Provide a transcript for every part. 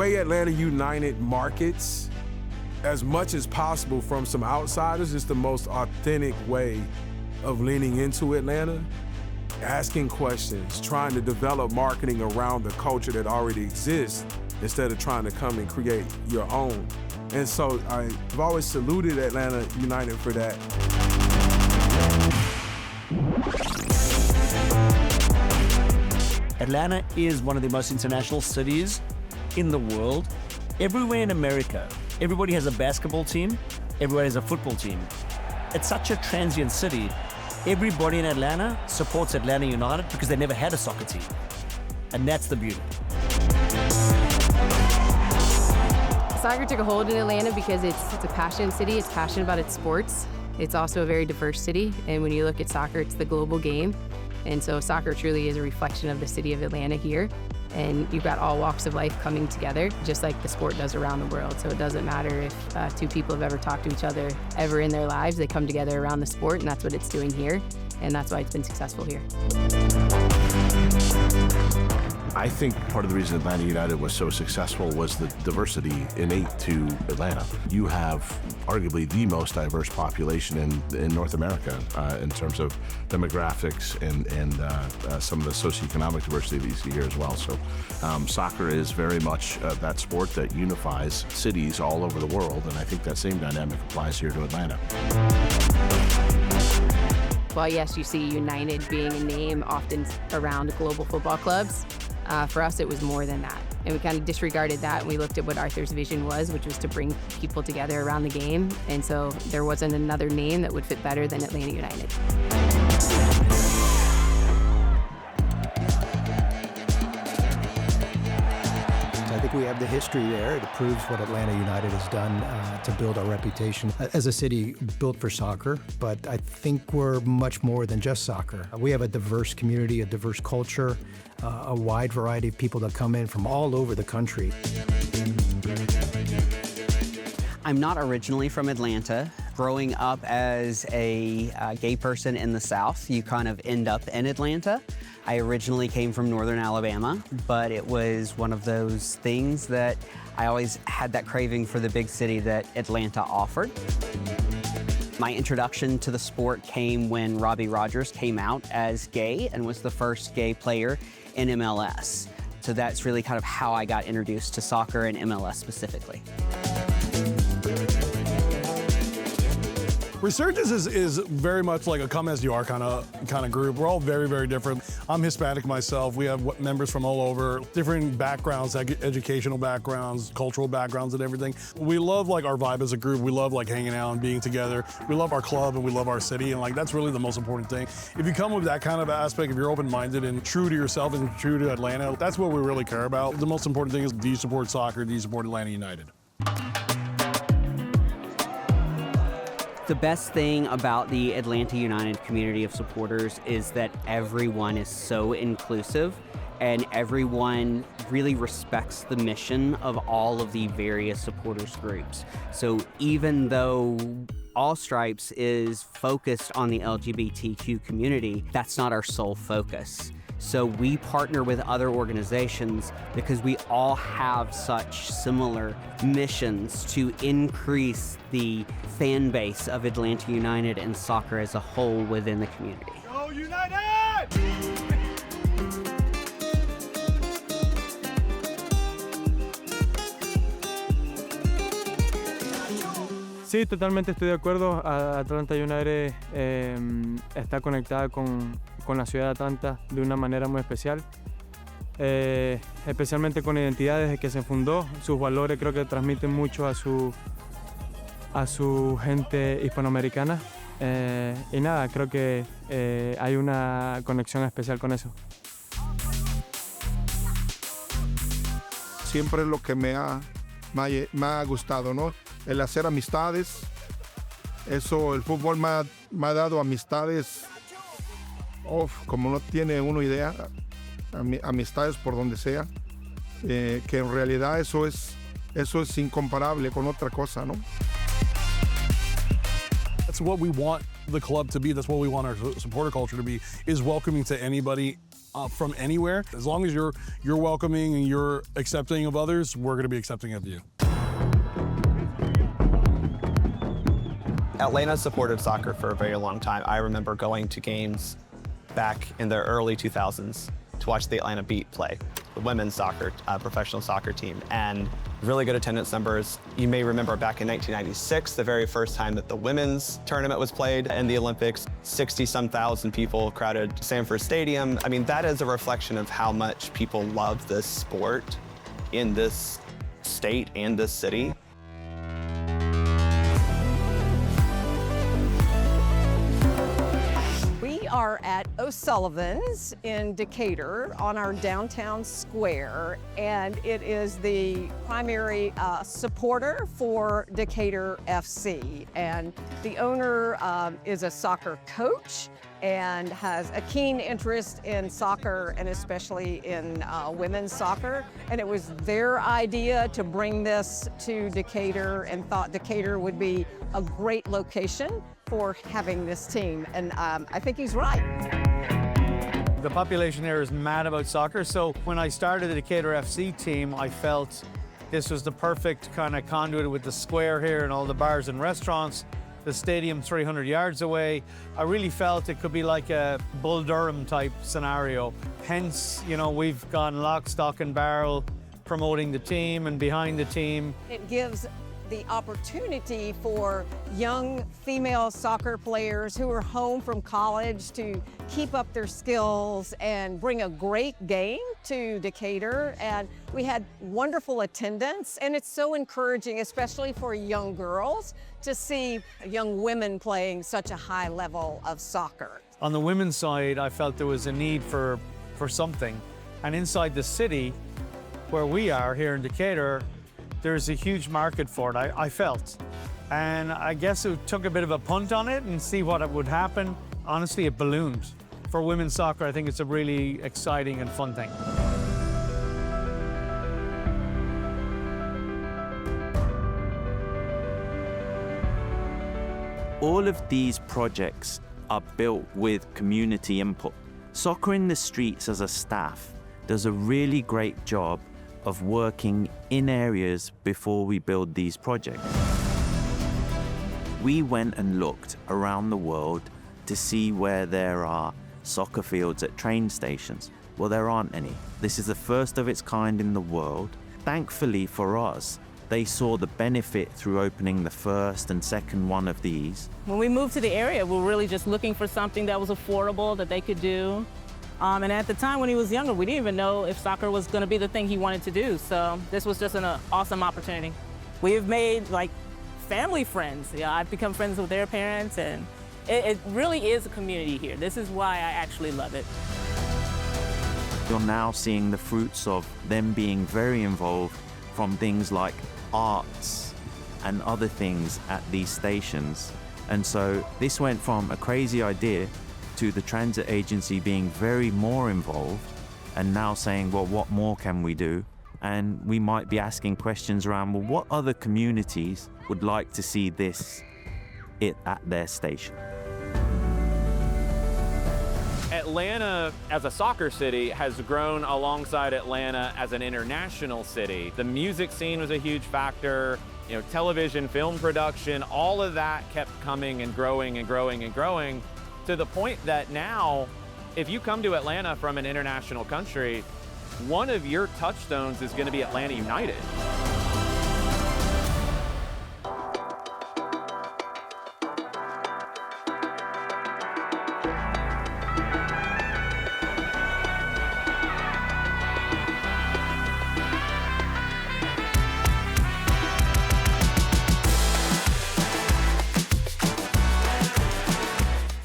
way Atlanta United markets, as much as possible from some outsiders, is the most authentic way of leaning into Atlanta, asking questions, trying to develop marketing around the culture that already exists instead of trying to come and create your own. And so I've always saluted Atlanta United for that. Atlanta is one of the most international cities in the world. Everywhere in America, everybody has a basketball team, everybody has a football team. It's such a transient city. Everybody in Atlanta supports Atlanta United because they never had a soccer team. And that's the beauty. Soccer took a hold in Atlanta because it's a passionate city. It's passionate about its sports. It's also a very diverse city. And when you look at soccer, it's the global game. And so soccer truly is a reflection of the city of Atlanta here. And you've got all walks of life coming together, just like the sport does around the world. So it doesn't matter if two people have ever talked to each other ever in their lives, they come together around the sport, and that's what it's doing here. And that's why it's been successful here. I think part of the reason Atlanta United was so successful was the diversity innate to Atlanta. You have arguably the most diverse population in North America in terms of demographics and some of the socioeconomic diversity that you see here as well. So soccer is very much that sport that unifies cities all over the world, and I think that same dynamic applies here to Atlanta. While yes, you see United being a name often around global football clubs, for us it was more than that. And we kind of disregarded that, and we looked at what Arthur's vision was, which was to bring people together around the game. And so there wasn't another name that would fit better than Atlanta United. I think we have the history there. It proves what Atlanta United has done to build our reputation as a city built for soccer, but I think we're much more than just soccer. We have a diverse community, a diverse culture, a wide variety of people that come in from all over the country. I'm not originally from Atlanta. Growing up as a gay person in the South, you kind of end up in Atlanta. I originally came from northern Alabama, but it was one of those things that I always had that craving for the big city that Atlanta offered. My introduction to the sport came when Robbie Rogers came out as gay and was the first gay player in MLS. So that's really kind of how I got introduced to soccer and MLS specifically. Resurgence is very much like a come as you are kind of group. We're all very, very different. I'm Hispanic myself. We have members from all over, different backgrounds, educational backgrounds, cultural backgrounds and everything. We love like our vibe as a group. We love like hanging out and being together. We love our club and we love our city, and like that's really the most important thing. If you come with that kind of aspect, if you're open-minded and true to yourself and true to Atlanta, that's what we really care about. The most important thing is, do you support soccer? Do you support Atlanta United? The best thing about the Atlanta United community of supporters is that everyone is so inclusive and everyone really respects the mission of all of the various supporters groups. So even though All Stripes is focused on the LGBTQ community, that's not our sole focus. So we partner with other organizations because we all have such similar missions to increase the fan base of Atlanta United and soccer as a whole within the community. Go United! Sí, totalmente estoy de acuerdo. Atlanta United está conectada con la ciudad de Atlanta de una manera muy especial, especialmente con identidad desde que se fundó. Sus valores creo que transmiten mucho a su gente hispanoamericana, y nada, creo que hay una conexión especial con eso. Siempre lo que me ha gustado, ¿no? El hacer amistades. Eso, el fútbol me ha dado amistades, como no tiene uno idea, amistades por donde sea, que en realidad eso es incomparable con otra cosa, ¿no? That's what we want the club to be. That's what we want our supporter culture to be, is welcoming to anybody from anywhere. As long as you're welcoming and you're accepting of others, we're going to be accepting of you. Atlanta supported soccer for a very long time. I remember going to games back in the early 2000s to watch the Atlanta Beat play, the women's soccer, professional soccer team, and really good attendance numbers. You may remember back in 1996, the very first time that the women's tournament was played in the Olympics, 60-some thousand people crowded Sanford Stadium. I mean, that is a reflection of how much people love this sport in this state and this city. We are at O'Sullivan's in Decatur on our downtown square, and it is the primary supporter for Decatur FC. And the owner is a soccer coach and has a keen interest in soccer and especially in women's soccer. And it was their idea to bring this to Decatur and thought Decatur would be a great location for having this team. And I think he's right. The population here is mad about soccer, so when I started the Decatur FC team, I felt this was the perfect kind of conduit with the square here and all the bars and restaurants, the stadium 300 yards away. I really felt it could be like a Bull Durham type scenario. Hence, you know, we've gone lock, stock and barrel promoting the team and behind the team. It gives the opportunity for young female soccer players who are home from college to keep up their skills and bring a great game to Decatur. And we had wonderful attendance, and it's so encouraging, especially for young girls, to see young women playing such a high level of soccer. On the women's side, I felt there was a need for something. And inside the city, where we are here in Decatur, there's a huge market for it, I felt. And I guess it took a bit of a punt on it and see what would happen. Honestly, it ballooned. For women's soccer, I think it's a really exciting and fun thing. All of these projects are built with community input. Soccer in the Streets as a staff does a really great job of working in areas before we build these projects. We went and looked around the world to see where there are soccer fields at train stations. Well, there aren't any. This is the first of its kind in the world. Thankfully for us, they saw the benefit through opening the first and second one of these. When we moved to the area, we were really just looking for something that was affordable, that they could do. And at the time when he was younger, we didn't even know if soccer was going to be the thing he wanted to do. So this was just an awesome opportunity. We've made like family friends. Yeah, I've become friends with their parents, and it really is a community here. This is why I actually love it. You're now seeing the fruits of them being very involved from things like arts and other things at these stations. And so this went from a crazy idea to the transit agency being very more involved and now saying, well, what more can we do? And we might be asking questions around, well, what other communities would like to see this at their station? Atlanta as a soccer city has grown alongside Atlanta as an international city. The music scene was a huge factor. You know, television, film production, all of that kept coming and growing and growing and growing, to the point that now, if you come to Atlanta from an international country, one of your touchstones is going to be Atlanta United.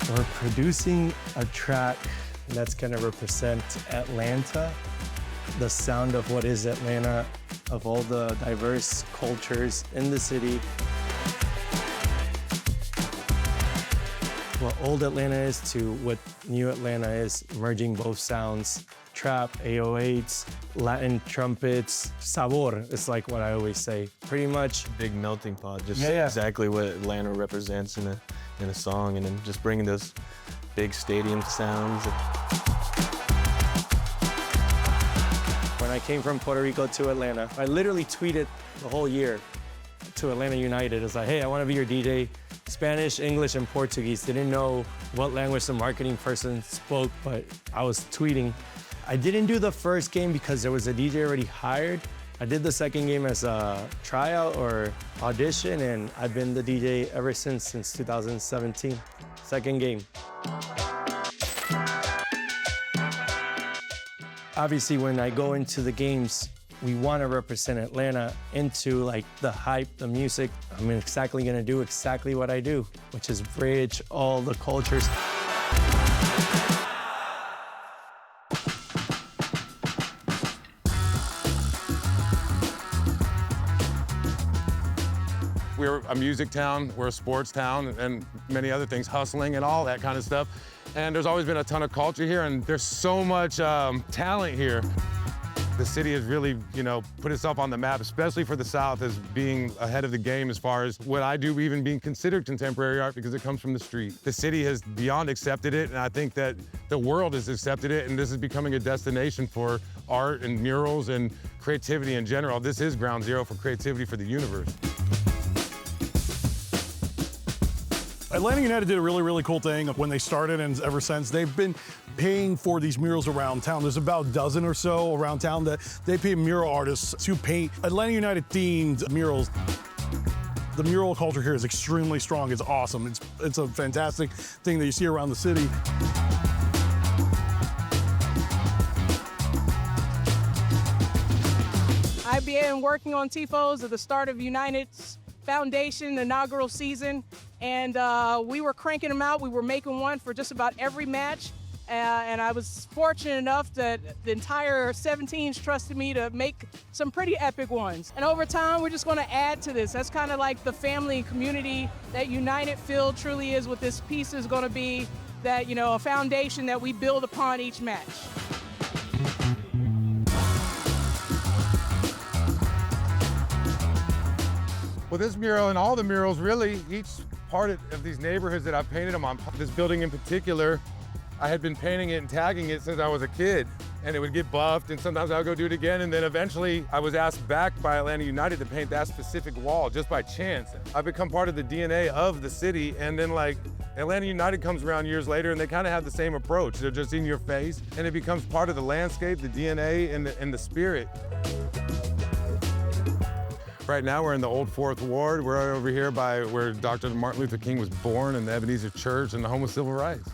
We're producing a track that's going to represent Atlanta, the sound of what is Atlanta, of all the diverse cultures in the city. What old Atlanta is to what new Atlanta is, merging both sounds. Trap, 808s, Latin trumpets, sabor is like what I always say. Pretty much big melting pot, just exactly what Atlanta represents in a song, and then just bringing those big stadium sounds. came from Puerto Rico to Atlanta. I literally tweeted the whole year to Atlanta United. It's like, hey, I want to be your DJ. Spanish, English, and Portuguese. Didn't know what language the marketing person spoke, but I was tweeting. I didn't do the first game because there was a DJ already hired. I did the second game as a tryout or audition, and I've been the DJ ever since 2017. Second game. Obviously, when I go into the games, we want to represent Atlanta into like the hype, the music. I'm exactly going to do exactly what I do, which is bridge all the cultures. We're a music town, we're a sports town, and many other things, hustling and all that kind of stuff. And there's always been a ton of culture here, and there's so much talent here. The city has really, put itself on the map, especially for the South, as being ahead of the game as far as what I do even being considered contemporary art because it comes from the street. The city has beyond accepted it, and I think that the world has accepted it, and this is becoming a destination for art and murals and creativity in general. This is ground zero for creativity for the universe. Atlanta United did a really, really cool thing when they started, and ever since they've been paying for these murals around town. There's about a dozen or so around town that they pay mural artists to paint Atlanta United themed murals. The mural culture here is extremely strong. It's awesome. It's a fantastic thing that you see around the city. I've been working on TIFOs at the start of United's Foundation inaugural season, and we were cranking them out. We were making one for just about every match, and I was fortunate enough that the entire 17s trusted me to make some pretty epic ones. And over time, we're just going to add to this. That's kind of like the family and community that United Field truly is. What this piece is going to be, that a foundation that we build upon each match. Well, this mural and all the murals, really, each part of these neighborhoods that I've painted them on, this building in particular, I had been painting it and tagging it since I was a kid, and it would get buffed, and sometimes I would go do it again, and then eventually I was asked back by Atlanta United to paint that specific wall just by chance. I've become part of the DNA of the city, and then Atlanta United comes around years later, and they kind of have the same approach. They're just in your face, and it becomes part of the landscape, the DNA, and the spirit. Right now, we're in the old 4th Ward. We're over here by where Dr. Martin Luther King was born and the Ebenezer Church and the home of civil rights.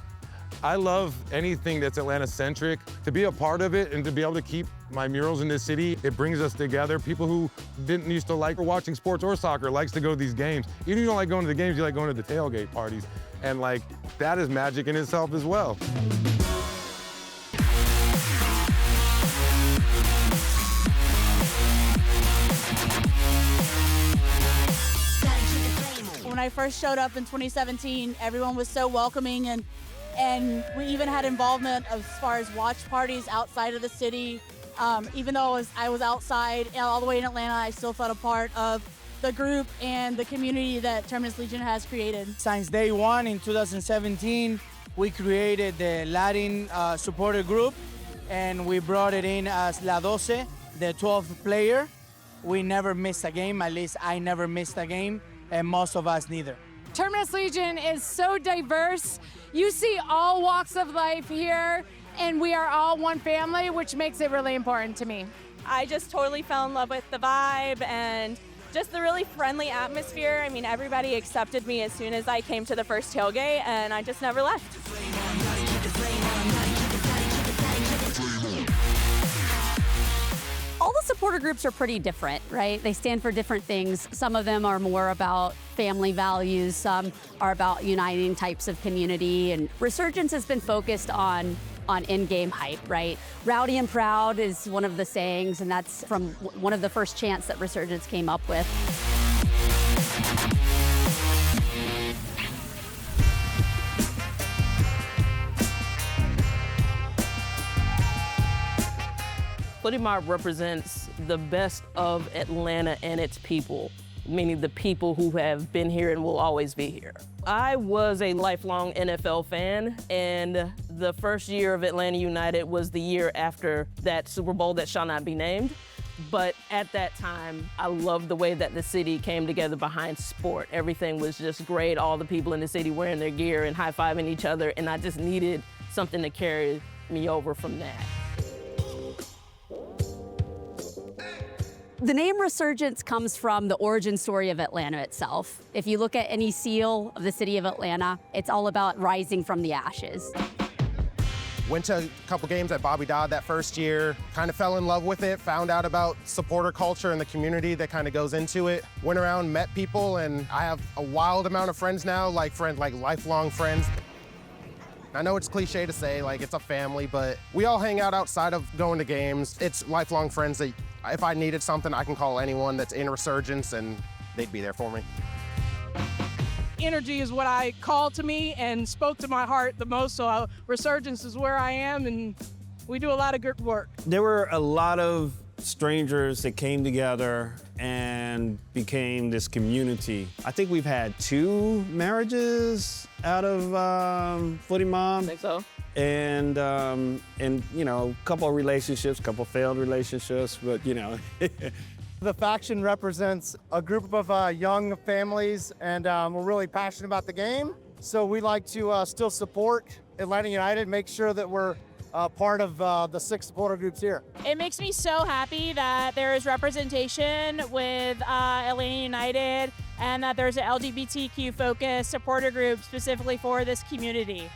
I love anything that's Atlanta-centric. To be a part of it and to be able to keep my murals in this city, it brings us together. People who didn't used to like watching sports or soccer likes to go to these games. Even if you don't like going to the games, you like going to the tailgate parties. And that is magic in itself as well. When I first showed up in 2017, everyone was so welcoming, and we even had involvement as far as watch parties outside of the city. Even though I was outside all the way in Atlanta, I still felt a part of the group and the community that Terminus Legion has created. Since day one in 2017, we created the Latin supporter group, and we brought it in as La Doce, the 12th player. We never missed a game, at least I never missed a game, and most of us neither. Terminus Legion is so diverse. You see all walks of life here, and we are all one family, which makes it really important to me. I just totally fell in love with the vibe and just the really friendly atmosphere. I mean, everybody accepted me as soon as I came to the first tailgate, and I just never left. All the supporter groups are pretty different, right? They stand for different things. Some of them are more about family values. Some are about uniting types of community. And Resurgence has been focused on in-game hype, right? Rowdy and proud is one of the sayings, and that's from one of the first chants that Resurgence came up with. Flitty Mob represents the best of Atlanta and its people. meaning the people who have been here and will always be here. I was a lifelong NFL fan, and the first year of Atlanta United was the year after that Super Bowl that shall not be named. But at that time, I loved the way that the city came together behind sport. Everything was just great, all the people in the city wearing their gear and high-fiving each other, and I just needed something to carry me over from that. The name Resurgence comes from the origin story of Atlanta itself. If you look at any seal of the city of Atlanta, it's all about rising from the ashes. Went to a couple games at Bobby Dodd that first year, kind of fell in love with it, found out about supporter culture and the community that kind of goes into it. Went around, met people, and I have a wild amount of friends now, like lifelong friends. I know it's cliche to say, like it's a family, but we all hang out outside of going to games. It's lifelong friends that if I needed something, I can call anyone that's in Resurgence and they'd be there for me. Energy is what I called to me and spoke to my heart the most, so Resurgence is where I am, and we do a lot of good work. There were a lot of strangers that came together and became this community. I think we've had 2 marriages out of Footy Mom. I think so. And you know, a couple of relationships, a couple of failed relationships, but you know. The faction represents a group of young families, and we're really passionate about the game. So we like to still support Atlanta United, make sure that we're part of the 6 supporter groups here. It makes me so happy that there is representation with Atlanta United and that there's an LGBTQ focused supporter group specifically for this community.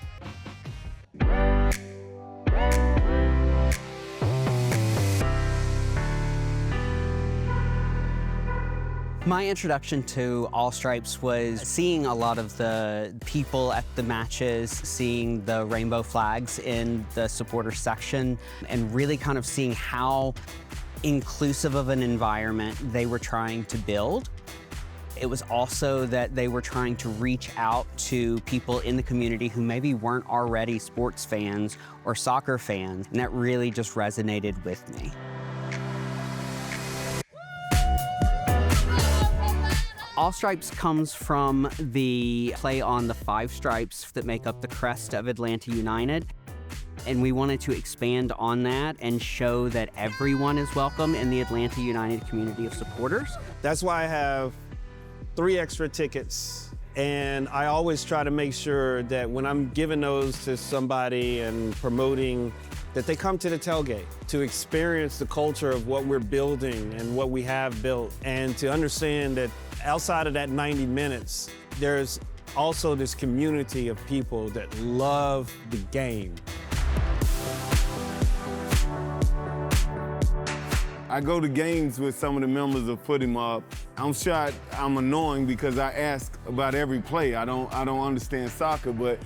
My introduction to All Stripes was seeing a lot of the people at the matches, seeing the rainbow flags in the supporter section, and really kind of seeing how inclusive of an environment they were trying to build. It was also that they were trying to reach out to people in the community who maybe weren't already sports fans or soccer fans, and that really just resonated with me. All Stripes comes from the play on the 5 stripes that make up the crest of Atlanta United. And we wanted to expand on that and show that everyone is welcome in the Atlanta United community of supporters. That's why I have 3 extra tickets. And I always try to make sure that when I'm giving those to somebody and promoting, that they come to the tailgate to experience the culture of what we're building and what we have built, and to understand that outside of that 90 minutes, there's also this community of people that love the game. I go to games with some of the members of Footy Mob. I'm sure I'm annoying because I ask about every play. I don't understand soccer, but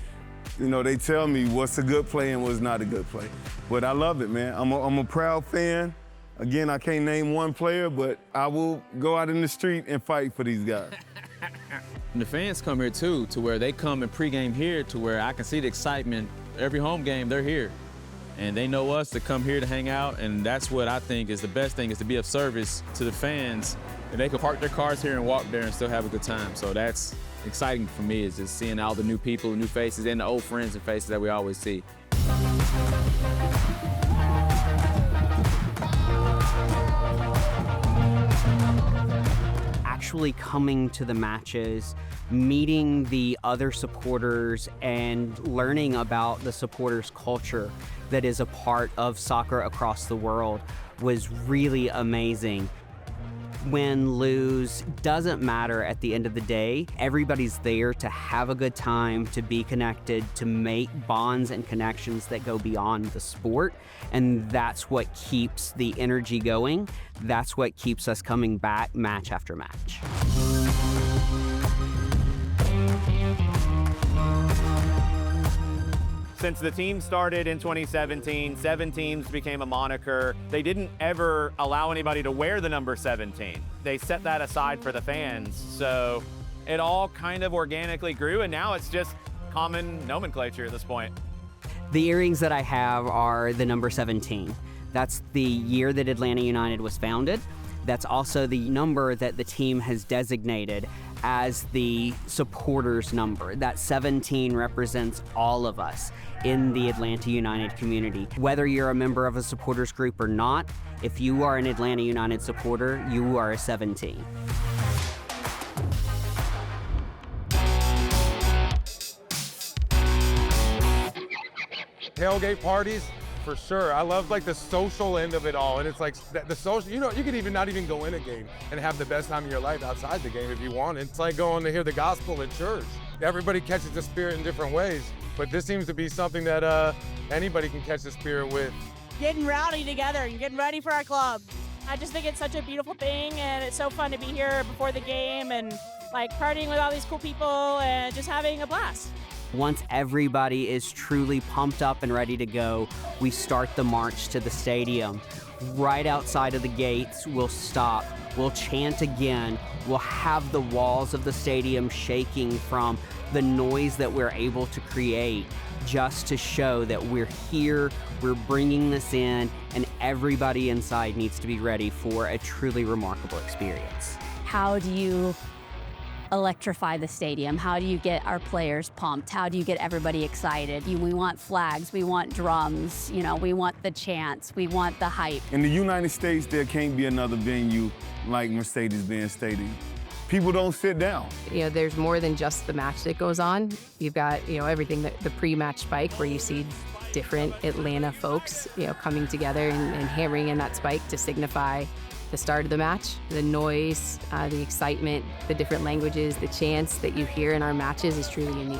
you know, they tell me what's a good play and what's not a good play. But I love it, man. I'm a proud fan. Again, I can't name one player, but I will go out in the street and fight for these guys. And the fans come here too, to where they come and pregame here, to where I can see the excitement. Every home game, they're here. And they know us to come here to hang out, and that's what I think is the best thing, is to be of service to the fans. And they can park their cars here and walk there and still have a good time. So that's exciting for me, is just seeing all the new people, new faces, and the old friends and faces that we always see. Actually coming to the matches, meeting the other supporters, and learning about the supporters' culture that is a part of soccer across the world was really amazing. Win, lose, doesn't matter at the end of the day. Everybody's there to have a good time, to be connected, to make bonds and connections that go beyond the sport. And that's what keeps the energy going. That's what keeps us coming back match after match. Since the team started in 2017, 7 teams became a moniker. They didn't ever allow anybody to wear the number 17. They set that aside for the fans. So it all kind of organically grew, and now it's just common nomenclature at this point. The earrings that I have are the number 17. That's the year that Atlanta United was founded. That's also the number that the team has designated as the supporters number. That 17 represents all of us in the Atlanta United community. Whether you're a member of a supporters group or not, if you are an Atlanta United supporter, you are a 17. Tailgate parties, for sure. I love like the social end of it all. And it's like the social, you know, you could even not even go in a game and have the best time of your life outside the game if you want. It's like going to hear the gospel at church. Everybody catches the spirit in different ways, but this seems to be something that anybody can catch the spirit with. Getting rowdy together and getting ready for our club. I just think it's such a beautiful thing, and it's so fun to be here before the game and like partying with all these cool people and just having a blast. Once everybody is truly pumped up and ready to go, we start the march to the stadium. Right outside of the gates, we'll stop, we'll chant again, we'll have the walls of the stadium shaking from the noise that we're able to create, just to show that we're here, we're bringing this in, and everybody inside needs to be ready for a truly remarkable experience. How do you electrify the stadium? How do you get our players pumped? How do you get everybody excited? We want flags, we want drums, you know, we want the chants, we want the hype. In the United States, there can't be another venue like Mercedes-Benz Stadium. People don't sit down. You know, there's more than just the match that goes on. You've got, you know, everything, the pre-match spike where you see different Atlanta folks, you know, coming together and hammering in that spike to signify the start of the match. The noise, the excitement, the different languages, the chants that you hear in our matches is truly unique.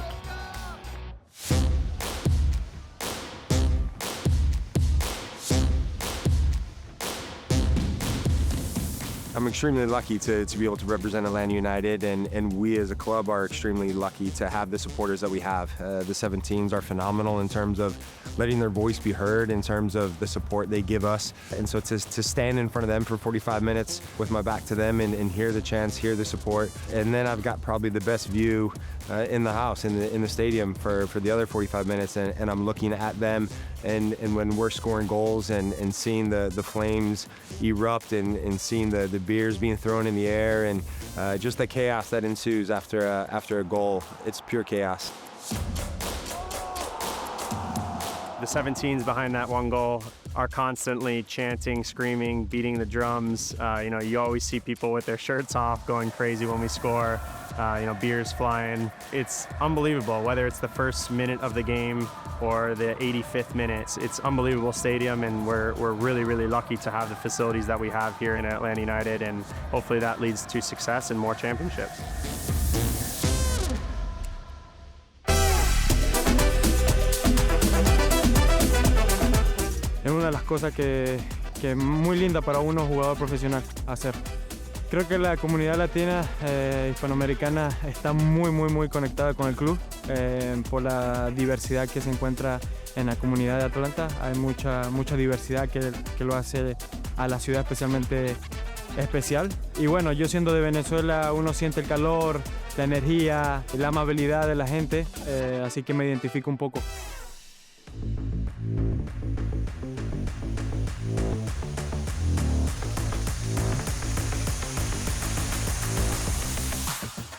I'm extremely lucky to be able to represent Atlanta United, and we as a club are extremely lucky to have the supporters that we have. The 17s are phenomenal in terms of letting their voice be heard, in terms of the support they give us. And so to stand in front of them for 45 minutes with my back to them and hear the chants, hear the support, and then I've got probably the best view in the house, in the stadium for the other 45 minutes, and I'm looking at them, and when we're scoring goals and seeing the flames erupt and seeing the beers being thrown in the air, and just the chaos that ensues after a goal. It's pure chaos. The 17s behind that one goal are constantly chanting, screaming, beating the drums. You know, you always see people with their shirts off going crazy when we score. You know, beers flying. It's unbelievable, whether it's the first minute of the game or the 85th minute. It's unbelievable stadium, and we're really, really lucky to have the facilities that we have here in Atlanta United, and hopefully that leads to success and more championships. Es una de las cosas que es muy linda para uno jugador profesional hacer. Creo que la comunidad latina hispanoamericana está muy conectada con el club por la diversidad que se encuentra en la comunidad de Atlanta. Hay mucha diversidad que lo hace a la ciudad especialmente especial. Y bueno, yo siendo de Venezuela, uno siente el calor, la energía, la amabilidad de la gente, así que me identifico un poco.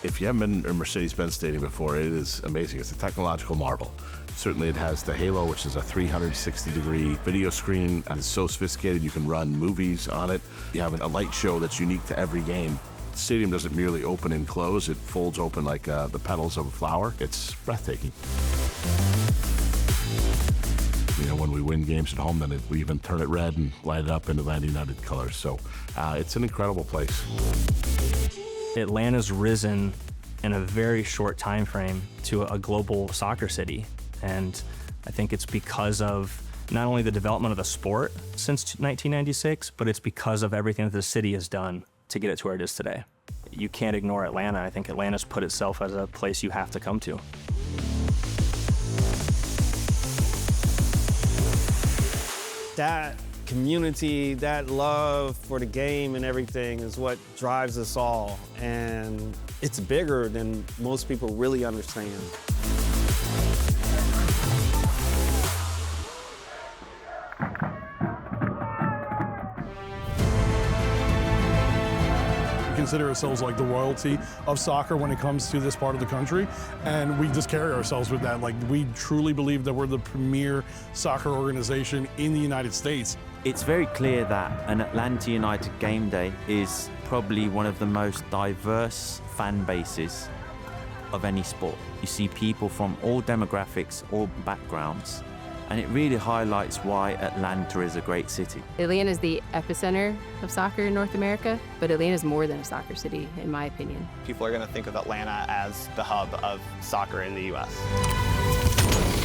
If you haven't been in Mercedes-Benz Stadium before, it is amazing. It's a technological marvel. Certainly it has the Halo, which is a 360-degree video screen. It's so sophisticated you can run movies on it. You have a light show that's unique to every game. The stadium doesn't merely open and close, it folds open like the petals of a flower. It's breathtaking. You know, when we win games at home, then we even turn it red and light it up in Atlanta United colors. So it's an incredible place. Atlanta's risen in a very short time frame to a global soccer city, and I think it's because of not only the development of the sport since 1996, but it's because of everything that the city has done to get it to where it is today. You can't ignore Atlanta. I think Atlanta's put itself as a place you have to come to. That community, that love for the game and everything is what drives us all. And it's bigger than most people really understand. consider ourselves like the royalty of soccer when it comes to this part of the country, and we just carry ourselves with that. Like, we truly believe that we're the premier soccer organization in the United States. It's very clear that an Atlanta United game day is probably one of the most diverse fan bases of any sport. You see people from all demographics, all backgrounds, and it really highlights why Atlanta is a great city. Atlanta is the epicenter of soccer in North America, but Atlanta is more than a soccer city, in my opinion. People are going to think of Atlanta as the hub of soccer in the U.S.